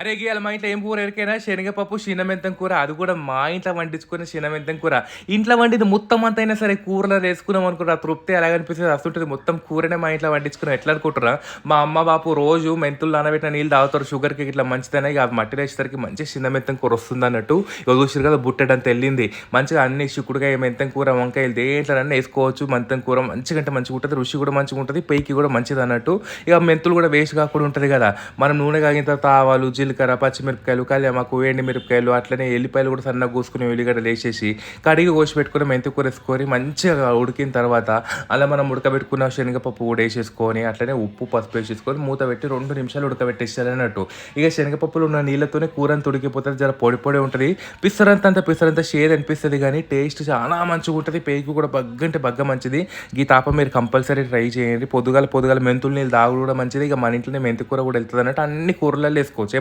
అరే! ఇయాల మా ఇంట్లో ఏం కూర ఎరికైనా శనగపప్పు, శినమెంతం కూర. అది కూడా మా ఇంట్లో వండించుకున్న శినమెంతం కూర. ఇంట్లో వండింది మొత్తం అంతా అయినా సరే కూరలో వేసుకున్నాం అనుకోండి, ఆ తృప్తి ఎలాగనిపిస్తది అసంటది. మొత్తం కూరనే మా ఇంట్లో వండించుకున్నాం. ఎట్లా అనుకుంటుర్రా? మా అమ్మ, బాపు రోజు మెంతులు నానబెట్టిన నీళ్ళు తాగుతారు. షుగర్‌కి ఇట్లా మంచిదని ఇగ అవి మట్టిలో ఏసేసరికి మంచిగా శినమెంతం కూర వస్తుందన్నట్టు. ఇగో చూసిర్రు కదా బుట్టెడంత ఎళ్ళింది. మంచిగా అన్ని చిక్కుడుకాయ, మెంతం కూర, వంకాయలు దేంట్లోనన్నా ఏసుకోవచ్చు. మెంతం కూర మంచిగా అంటే మంచిగుంటది. రుచి కూడా మంచిగుంటది. పెయికి కూడా మంచిదన్నట్టు. ఇగ మెంతులు కూడా వేస్ట్ కాకుండా ఉంటది కదా! మనం నూనె కాగిన తర్వాత ఆవాలు, జీలకర్ర, పచ్చిమిరపకాయలు, కల్యామాకు, ఎండు మిరపకాయలు అట్లనే ఎల్లిపాయలు కూడా సన్నగా కోసుకొని ఉల్లిగడ్డలేసేసి కడిగి కోసి పెట్టుకొని మెంతి కూర వేసుకొని మంచిగా ఉడికిన తర్వాత అలా మనం ఉడకబెట్టుకున్న శనగపప్పు కూడా వేసేసుకొని అట్లనే ఉప్పు, పసుపు వేసేసుకొని మూత పెట్టి 2 నిమిషాలు ఉడకబెట్టేసేయాలన్నట్టు. ఇక శనగపప్పులో ఉన్న నీళ్ళతోనే కూర అంతా ఉడికిపోతది. జర పొడి పొడి ఉంటది. పిసరంత షేర్ అనిపిస్తది గానీ టేస్ట్ చాలా మంచిగుంటది. పేగుకు కూడా బగ్గంటే బగ్గ మంచిది. ఈ తాప మీరు కంపల్సరీ ట్రై చేయండి. పొద్దుగాల మెంతులు నీళ్ళు తాగుడు కూడా మంచిది. ఇక మన ఇంట్లోనే మెంతి కూర కూడా ఎళ్తదన్నట్టు. అన్ని కూరలలో ఏసుకోవచ్చు.